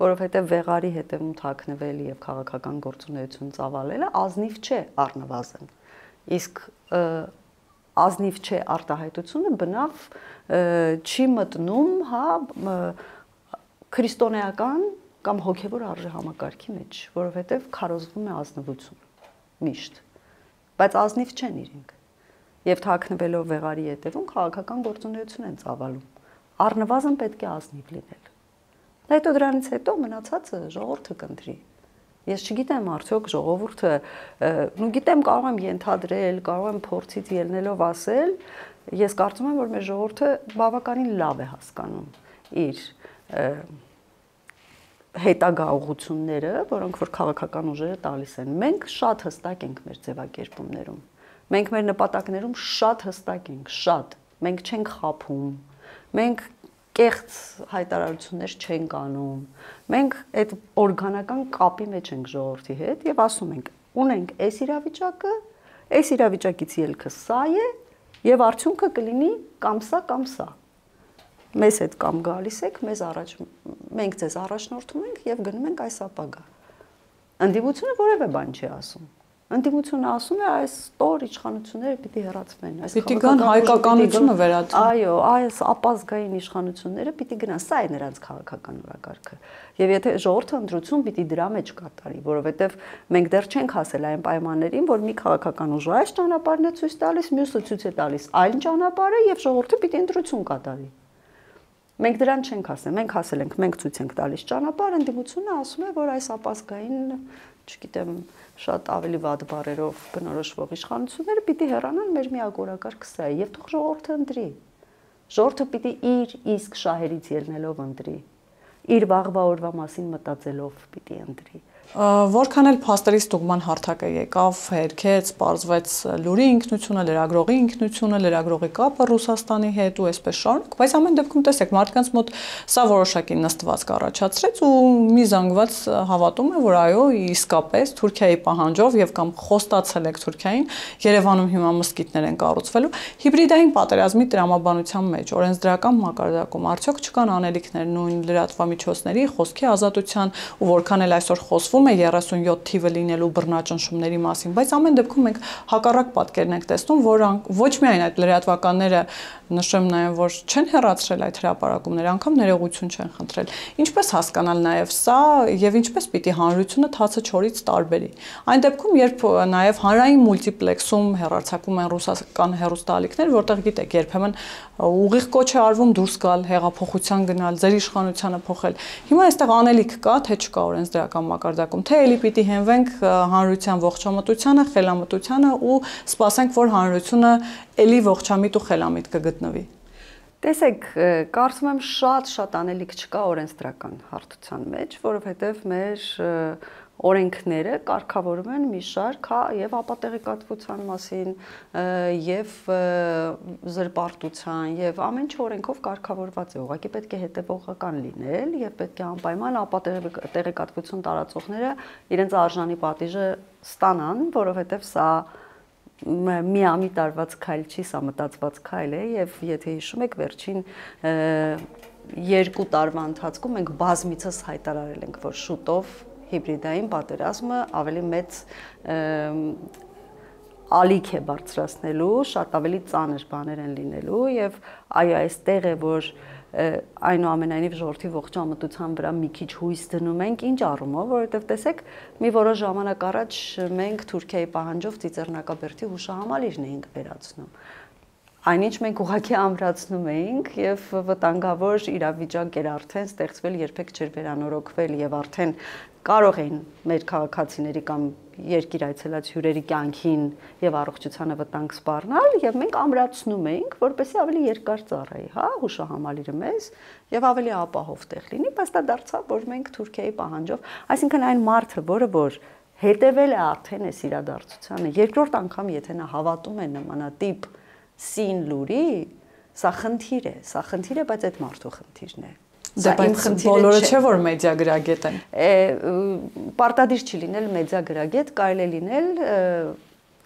որովհետեւ վեղարի հետևում թաքնվել եւ քաղաքական գործունեություն ծավալելը ազնիվ չէ առնվազն։ Իսկ ազնիվ չէ արտահայտությունը բնավ չի մտնում, հա, քրիստոնեական կամ հոգևոր արժեհամակարգի մեջ, որովհետև քարոզվում է ազնվություն միշտ, բայց ազնիվ չեն իրենք։ Եվ թաքնվելով վեղարի հետևում քաղաքական գործունեություն են ծավալում։ Առնվազն պետք է ազնիվ լինել։ Հետո դրանից հետո մնացածը ժողովուրդը կընտրի։ Ես չգիտեմ արդյոք ժողովուրդը, նու գիտեմ, կարող եմ ենթադրել, կարող եմ փորձից ելնելով ասել, ես կարծում եմ, որ մեր ժողովուրդը բավականին լավ է հասկանում իր հետագա ուղղությունները, որոնք որ քաղաքական ուժերը տալիս են։ Մենք շատ հստակ ենք մեր ձևակերպումներում։ Մենք մեր նպատակներում շատ հստակ ենք, շատ։ Մենք չենք խաբում։ Մենք կեղծ հայտարարություններ չենք անում։ Մենք այդ օրգանական կապի մեջ ենք ժողովրդի հետ եւ ասում ենք, ունենք այս իրավիճակը, այս իրավիճակից ելքը սա է եւ արդյունքը կլինի կամ սա։ Մեզ հետ կամ գալիս եք, մենք ձեզ առաջնորդում ենք եւ գնում ենք այս ապագա։ Ընդդիմությունը որևէ բան չի ասում։ Ընդդիմությունը ասում է այս ստոր իշխանությունները պիտի հեռացվեն, այս պիտի գան հայկականությունը վերածեն։ Այո, այս ապազգային իշխանությունները պիտի գնան, սա է նրանց քաղաքական օրակարգը։ Եվ եթե ժողովուրդը ընտրություն պիտի դրա մեջ կատարի, որովհետև մենք դեռ չենք հասել այն պայմաններին, որ մի քաղաքական ուժ այս ճանապարհն է ցույց տալիս, մյուսը ցույց է տալիս այլ ճանապարհը եւ ժողովուրդը պիտի ընտրություն կատարի։ Մենք դրան չենք հասել, մենք հասել ենք, մենք ցույց ենք տալիս ճանապարհ, ընդդիմությունը ասում է, որ այս ապազգային, չգիտեմ, շատ ավելի վատ բառերով բնորոշվող իշխանությունները պիտի հեռանան, մեր միակ օրակարգը սա է, եւ թող ժողովուրդը ընտրի։ Ժողովուրդը պիտի իր իսկ շահերից ելնելով ընտրի, իր վաղվա օրվա մասին մտածելով պիտի ընտրի։ Որքան էլ փաստերի ստուգման հարթակը եկավ, հերքեց, պարզվեց լուրի ինքնությունը, լրագրողի ինքնությունը, լրագրողի կապը Ռուսաստանի հետ ու այսպես շարունակ, բայց ամեն դեպքում տեսեք, մարդկանց մոտ սա որոշակի նստվածք առաջացրեց ու մի զանգված հավատում է, որ այո, իսկապես Թուրքիայի պահանջով եւ կամ խոստացել եք Թուրքիային, Երևանում հիմա մսկիթներ են կառուցվելու, հիբրիդային պատերազմի տրամաբանության մեջ, օրենսդրական մակարդակում արդյոք չկան անելիքներ նույն լրատվամիջոցների խոսքի ազատության ու որքան էլ այսօր խոսվում է 37 թիվը լինելու բռնաճնշումների մասին, բայց ամեն դեպքում մենք հակառակ պատկերն ենք տեսնում, որ ոչ միայն այդ լրատվականները նշեմ նաև, որ չեն հեռացրել այդ հրապարակումները, անգամ ներողություն չեն խնդրել։ Ինչպես հասկանալ նաև սա եւ ինչպես պիտի հանրությունը թացը չորից տարբերի։ Այն դեպքում, երբ նաև հանրային մուլտիպլեքսում հեռարձակում են ռուսական հեռուստաալիքներ, որտեղ գիտեք, երբեմն ուղիղ կոչ է արվում դուրս գալ, հեղափոխության գնալ, ձեր իշխանությանը փոխել։ Հիմա այստեղ անելիք կա, թե չկա օրենսդրական մակարդակում, թե էլի պիտի հենվենք հանրության ողջամտությանը, խելամտությանը ու սպասենք, որ հանրությունը էլի ողջամիտ ու խելամիտ կգտնվի։ Տեսեք, կարծում եմ շատ անելիք չկա օրենսդրական հարթության մեջ, որովհետև մեր օրենքները կարգավորում են մի շարք եւ ապատեղեկատվության մասին եւ զրպարտության եւ ամեն ինչ օրենքով կարգավորված է, ուղղակի պետք է հետեւողական լինել եւ պետք է անպայման ապատեղեկատվություն տարածողները իրենց արժանի պատիժը ստանան, որովհետեւ սա միամիտ արված քայլ չի, սա մտածված քայլ է եւ եթե հիշում եք վերջին 2 տարվա ընթացքում մենք բազմիցս հայտարարել ենք, որ շուտով հիբրիդային պատերազմը ավելի մեծ ալիք է բարձրացնելու, շատ ավելի ծանր բաներ են լինելու եւ այո, այստեղ է, որ այնուամենայնիվ ժողովրդի ողջամտության վրա մի քիչ հույս դնում ենք, ինչ առումով, որովհետև տեսեք, մի որոշ ժամանակ առաջ մենք Թուրքիայի պահանջով Ծիծեռնակաբերդի հուշահամալիրն էինք վերացնում։ Այնինչ մենք ուղղակի ամրացնում էինք եւ վտանգավոր իրավիճակ էր արդեն ստեղծվել, երբեք չէր վերանորոգվել եւ արդեն կարող էին մեր քաղաքացիների կամ երկիր այցելած հյուրերի կյանքին եւ առողջությանը վտանգ սպառնալ եւ մենք ամրացնում էինք, որպեսզի ավելի երկար ծառայի, հա, հուշահամալիրը մեզ եւ ավելի ապահով տեղ լինի, բայց դա դարձավ, որ մենք Թուրքիայի պահանջով, այսինքն այն մարդը, որը հետևել է արդեն այս իրադարձությանը, երկրորդ անգամ եթե նա հավատում է նմանատիպ սին լուրի, սա խնդիր է, բայց այդ մարդու խնդիրն է։ Դե բայց բոլորը չէ որ մեդիա գրագետ են։ Պարտադիր չի լինել մեդիա գրագետ, կարելի է լինել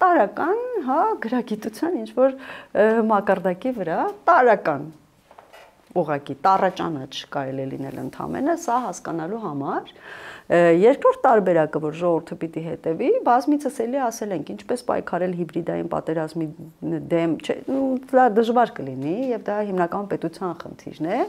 տարական, հա, գրագիտության ինչ որ մակարդակի վրա, տարական ուղղակի տառաճանաչ կարելի է լինել ընդամենը, սա հասկանալու համար։ Երկրորդ տարբերակը, որ ժողովուրդը պիտի հետևի, բազմիցս էլի ասել ենք, ինչպես պայքարել հիբրիդային պատերազմի դեմ, դա դժվար կլինի եւ դա հիմնական պետության խնդիրն է,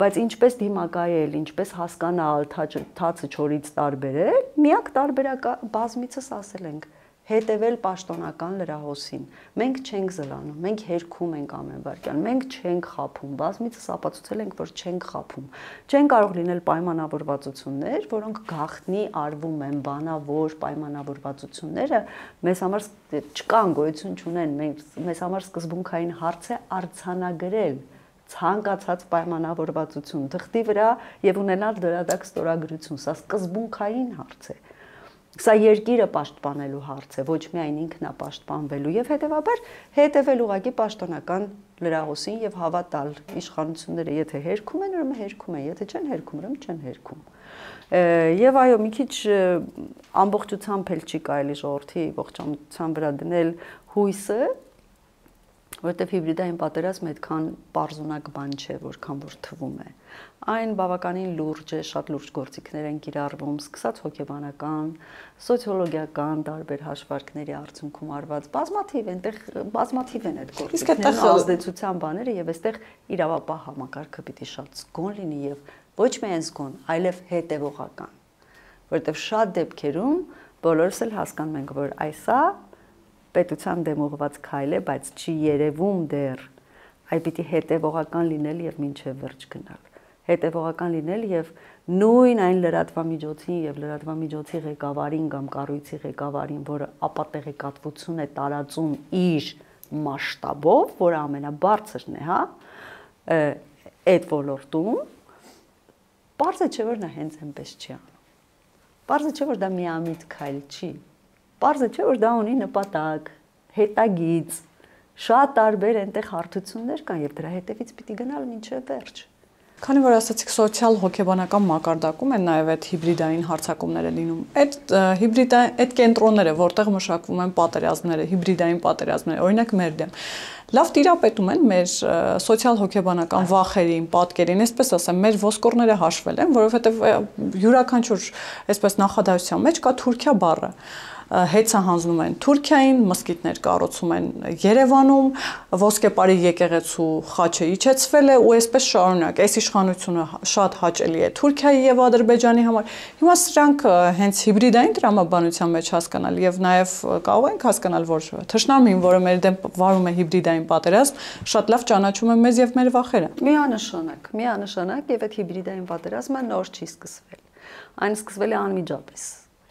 բայց ինչպես դիմակայել, ինչպես հասկանալ, թացը չորից տարբերել, միակ տարբերակը բազմիցս ասել ենք, հետևել պաշտոնական լրահոսին։ Մենք չենք զլանում, մենք հերքում ենք ամեն վարքյան, մենք չենք խաբում, բազմիցս ապացուցել ենք, որ չենք խաբում։ Չեն կարող լինել պայմանավորվածություններ, որոնք գաղտնի արվում են, բանավոր պայմանավորվածությունները մեզ համար չկան, գոյություն չունեն, մեզ համար սկզբունքային հարց է արձանագրել ցանկացած պայմանավորվածություն թղթի վրա եւ ունենալ դրադակ ստորագրություն, սա սկզբունքային հարց է։ Սա երկիրը պաշտպանելու հարց է, ոչ միայն ինքնապաշտպանվելու եւ հետեւաբար հետեւել ուղղակի պաշտոնական լրահոսին եւ հավատալ իշխանությունները, եթե հերքում են, ուրեմն հերքում են, եթե չեն հերքում, ուրեմն չեն հերքում։ Եվ այո, մի քիչ ամբողջությամբ էլ չի կարելի ժողովրդի ողջամտության վրա դնել հույսը, որտեղ հիբրիդային պատերազմը այդքան պարզունակ բան չէ, որքան որ թվում է։ Այն բավականին լուրջ է, շատ լուրջ գործիքներ են կիրառվում, սկսած հոգեբանական, սոցիոլոգիական տարբեր հաշվարկների արդյունքում արված բազմաթիվ են այդ գործիքներն ազդեցության բաները եւ այստեղ իրավապահ համակարգը պիտի շատ զգոն լինի եւ ոչ միայն զգոն, այլև հետեւողական, որտեղ շատ դեպքերում բոլորս էլ հասկանում ենք, որ այսա պետության դեմ ուղղված քայլ է, բայց չի երևում դեռ, այ պիտի հետևողական լինել եւ մինչեւ վերջ գնալ։ Հետևողական լինել եւ նույն այն լրատվամիջոցին եւ լրատվամիջոցի ղեկավարին կամ կառույցի ղեկավարին, որը ապատեղեկատվություն է տարածում իր մասշտաբով, որը ամենաբարձրն է, հա, այդ ոլորտում, պարզ է չէ որ նա հենց այնպես չի անում։ Պարզ է չէ որ դա միամիտ քայլ չի։ Պարզ է չէ որ դա ունի նպատակ, հետագիծ, շատ տարբեր այնտեղ հարթություններ կան եւ դրա հետևից պիտի գնալ մինչեւ վերջ։ Քանի որ ասացիք սոցիալ հոգեբանական մակարդակում են նաև այդ հիբրիդային հարձակումները լինում։ Այդ կենտրոնները, որտեղ մշակվում են պատերազմները, հիբրիդային պատերազմները, օրինակ մեր դեմ, լավ տիրապետում են մեր սոցիալ հոգեբանական վախերին, պատկերին, այսպես ասեմ, մեր ոսկորները հաշվել են, որովհետև յուրաքանչյուր այսպես նախադասության մեջ կա Թուրքիա բառը։ Հեծը հանձնում են Թուրքիային, մզկիթներ կառուցում են Երևանում, ոսկեպարի եկեղեցու խաչը իջեցվել է ու այսպես շարունակ։ Այս իշխանությունը շատ հաճելի է Թուրքիայի եւ Ադրբեջանի համար։ Հիմա սրանք հենց հիբրիդային տրամաբանության մեջ հասկանալ եւ նաեւ կարող ենք հասկանալ, որ թշնամին, որը մեր դեմ վարում է հիբրիդային պատերազմ, շատ լավ ճանաչում է մեզ եւ մեր վախերը։ Միանշանակ եւ այդ հիբրիդային պատերազմը նոր չի սկսվել։ Այն սկսվել է անմիջապես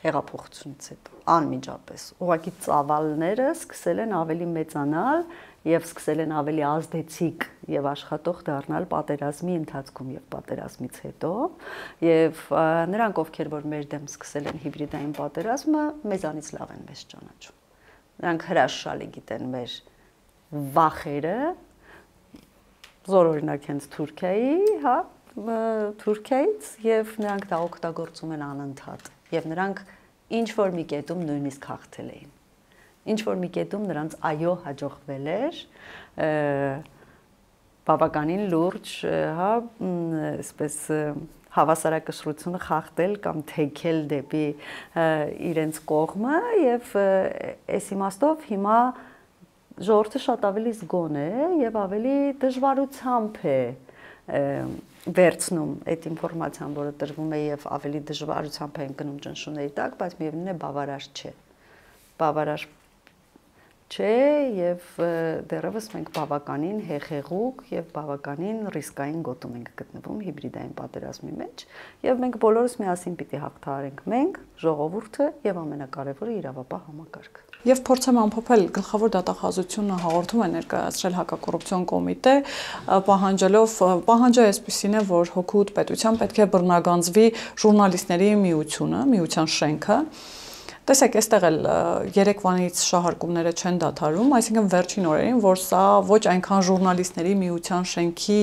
հեղափոխությունից հետո, անմիջապես։ Ուղղակի ծավալները սկսել են ավելի մեծանալ եւ սկսել են ավելի ազդեցիկ եւ աշխատող դառնալ պատերազմի ընթացքում եւ պատերազմից հետո եւ նրանք ովքեր որ մեր դեմ սկսել են հիբրիդային պատերազմը մեզանից լավ են մեզ ճանաչում։ Նրանք հրաշալի գիտեն մեր վախերը, զորօրինակ հենց Թուրքիայի, հա, Թուրքիայից եւ նրանք դա օգտագործում են անընդհատ եւ նրանք ինչ որ մի կետում նույնիսկ հաղթել էին։ Ինչ որ մի կետում նրանց այո հաջողվել էր բավականին լուրջ, հա, այսպես հավասարակշռությունը խախտել կամ թեքել դեպի իրենց կողմը եւ այս իմաստով հիմա ժողովուրդը շատ ավելի զգոն է եւ ավելի դժվարությամբ է վերցնում այդ ինֆորմացիան, որը տրվում է եւ ավելի դժվարությամբ են գնում ճնշումների տակ, բայց միևնույն է բավարար չէ։ Բավարար չէ եւ դեռևս մենք բավականին հեղեղուկ եւ բավականին ռիսկային գոտում ենք գտնվում հիբրիդային պատերազմի մեջ եւ մենք բոլորս միասին պիտի հաղթահարենք մենք ժողովուրդը եւ ամենակարևորը իրավապահ համակարգը Եվ փորձեմ ամփոփել գլխավոր դատախազությունը հաղորդում է ներկայացրել հակակոռուպցիոն կոմիտե պահանջը այսպիսին է որ հօգուտ պետության պետք է բռնագանձվի ժուրնալիստների միությունը միության շենքը Տեսեք, այստեղ էլ երեկվանից շահարկումները չեն դադարում, այսինքն վերջին օրերին, որ սա ոչ այնքան ժուրնալիստների միության շենքի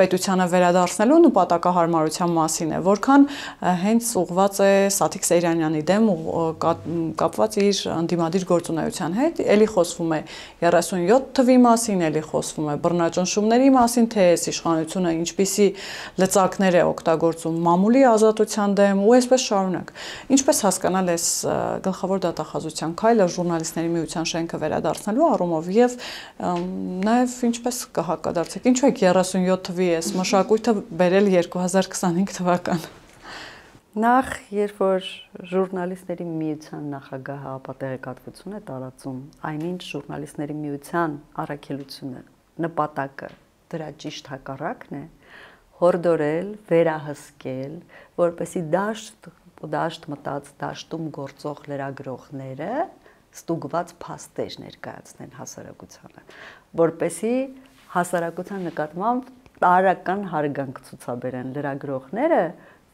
պետությանը վերադարձնելու նպատակահարմարության մասին է, որքան հենց ուղղված է Սաթիկ Սեյրանյանի դեմ կապված իր ընդդիմադիր գործունեության հետ, էլի խոսվում է 37 թվի մասին, էլի խոսվում է բռնաճնշումների մասին, թե այս իշխանությունը ինչպիսի լծակներ է օգտագործում մամուլի ազատության դեմ ու այսպես շարունակ։ Ինչպես հասկանալ այս գլխավոր դատախազության քայլը ժուրնալիստների միության շենքը վերադարձնելու առումով եւ նաեւ ինչպես կհակադարձեք ինչու է 37 թվի այս մշակույթը բերել 2025 թվական Նախ երբ որ ժուրնալիստների միության նախագահը ապատեղեկատվություն է տարածում այնինչ ժուրնալիստների միության առաքելությունը նպատակը դրա ճիշտ հակառակն է հորդորել վերահսկել որպեսզի դաշտ մտած դաշտում գործող լրագրողները ստուգված փաստեր ներկայացնեն հասարակությանը, որպեսզի հասարակության նկատմամբ տարրական հարգանք ցուցաբերեն լրագրողները,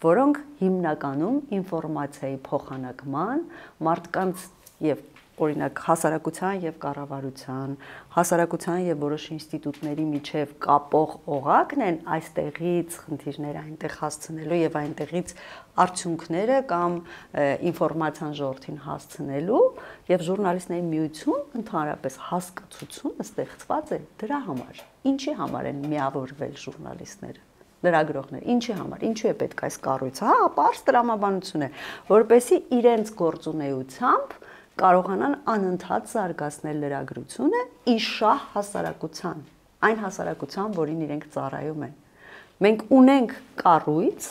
որոնք հիմնականում ինֆորմացիայի փոխանակման մարդկանց եւ օրինակ հասարակության եւ կառավարության, հասարակության եւ որոշ ինստիտուտների միջև կապող օղակն են այստեղից խնդիրները այնտեղ հասցնելու եւ այնտեղից արդյունքները կամ ինֆորմացիան ժողովրդին հասցնելու եւ ժուրնալիստների միություն ընդհանրապես հասկացությունը ստեղծված է դրա համար։ Ինչի համար են միավորվել ժուրնալիստները լրագրողներ ինչի համար ինչու է պետք այս կառույցը հա պարզ տրամաբանություն է որպեսզի իրենց գործունեությամբ կարողանան անընդհատ զարգացնել լրագրությունը իշահ հասարակության, այն հասարակության, որին իրենք ծառայում են։ Մենք ունենք կառույց,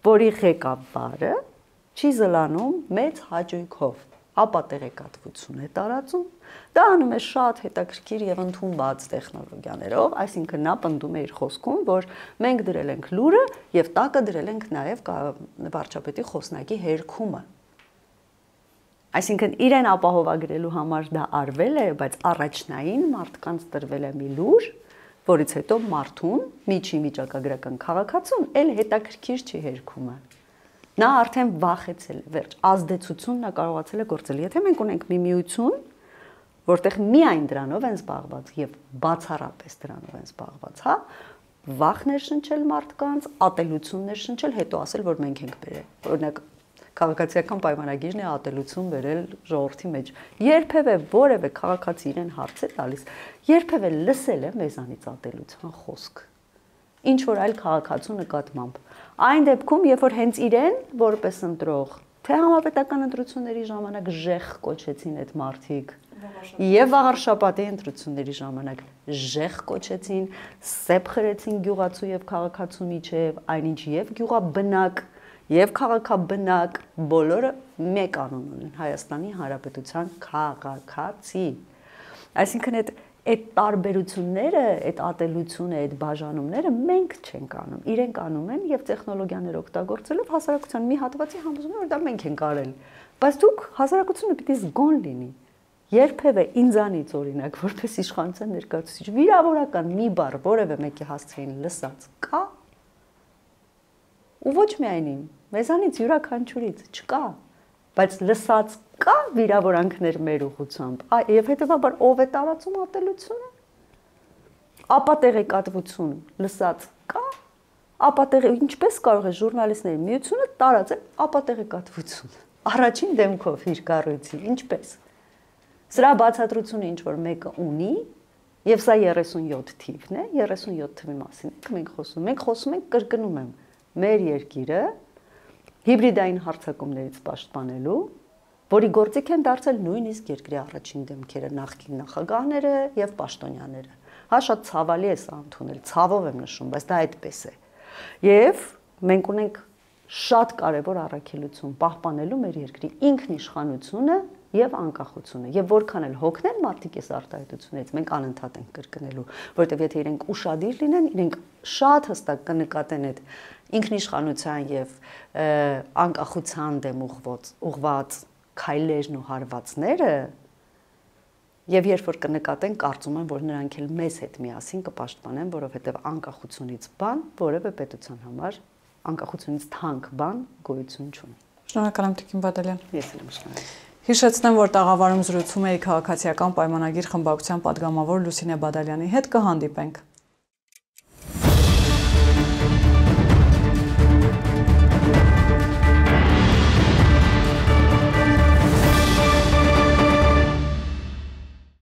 որի ղեկավարը չի զլանում մեծ հաճույքով, ապատեղեկատվություն է տարածում, դա անում է շատ հետաքրքիր եւ ընդունված տեխնոլոգիաներով, այսինքն նա պնդում է իր խոսքում, որ մենք դրել ենք լուրը եւ տակը դրել ենք նաեւ վարչապետի խոսնակի հերքումը։ Այսինքն իրեն ապահովագրելու համար դա արվել է, բայց առաջնային մարդկանց տրվել է մի լուր, որից հետո մարդուն միջի վիճակագրական քաղաքացուն էլ հետաքրքիր չի հերքումը։ Նա արդեն վախեցել է, վերջ, ազդեցությունն նա կարողացել է գործել։ Եթե մենք ունենք մի միություն, որտեղ միայն դրանով են զբաղված եւ բացառապես դրանով են զբաղված, հա, վախներ շնչել մարդկանց, ատելություններ շնչել, հետո ասել, որ մենք ենք բերել։ Օրինակ քաղաքացիական պայմանագիրն է ատելություն վերել ժողովրդի մեջ։ Երբևէ որևէ քաղաքացի իրեն հարց է տալիս, երբևէ լսել է մեզանից ատելության խոսք։ Ինչ որ այլ քաղաքացու նկատմամբ։ Այն դեպքում, երբ որ հենց իրեն որպես ընտրող, թե համապետական ընտրությունների ժամանակ ժեղ կոչեցին այդ մարդիկ, եւ վաղարշաբաթի ընտրությունների ժամանակ ժեղ կոչեցին, սեփ խրեցին գյուղացու եւ քաղաքացու միջև, այնինչ եւ գյուղաբնակ Եվ քաղաքաբնակ բոլորը մեկ անուն ունեն Հայաստանի Հանրապետության քաղաքացի։ Այսինքն այդ տարբերությունները, այդ ատելությունը, այդ բաժանումները մենք չենք անում, իրենք անում են եւ տեխնոլոգիաներ օգտագործելով հասարակության մի հատվածի համոզում են, որ դա մենք ենք արել։ Բայց դուք հասարակությունը պիտի զգոն լինի։ Երբևէ ինձանից օրինակ, որպես իշխանության ներկայացուցիչ, վիրավորական մի բառ որևէ մեկի հասցեին լսած կա։ Ու ոչ միայն իմ, մեզանից յուրաքանչյուրից չկա, բայց լսած կա վիրավորանքներ մեր ուղղությամբ, եւ հետեւաբար ով է տարածում ատելությունը, ապատեղեկատվություն լսած կա, ինչպես կարող է ժուրնալիստների միությունը տարածել ապատեղեկատվություն, առաջին դեմքով իր կառույցի, ինչպես, սրա բացատրությունը ինչ որ մեկը ունի, եւ սա 37 թիվն է, 37 թվի մասին ենք մենք խոսում ենք կրկնում եմ, մեր երկիրը հիբրիդային հարձակումներից պաշտպանելու, որի գործիք են դարձել նույնիսկ երկրի առաջին դեմքերը, նախկին նախագահները եւ պաշտոնյաները։ Հա շատ ցավալի է սա ընդունել, ցավով եմ նշում, բայց դա այդպես է։ Եվ մենք ունենք շատ կարևոր առաքելություն պահպանելու մեր երկրի ինքնիշխանությունը եւ անկախությունը եւ որքան էլ հոգնել մարդիկ այս արտահայտություններից մենք անընդհատ ենք կրկնելու, որովհետեւ եթե իրենք ուշադիր լինեն, իրենք շատ հստակ կնկատեն այդ ինքնիշխանության եւ անկախության դեմ ուղղված քայլերն ու հարվածները եւ երբ որ կնկատեն, կարծում եմ, որ նրանք էլ մեզ հետ միասին կպաշտպանեն, որովհետեւ անկախությունից բան որևէ պետության համար անկախությունից թանկ բան գոյություն չունի։ Շնորհակալ եմ Տիկին Բադալյան։ Ես էլ եմ շնորհակալ։ Հիշեցնեմ, որ տաղավարում զրուցում էի քաղաքացիական պայմանագիր խմբակցության պատգամավոր Լուսինե Բադալյանի հետ, կհանդիպենք։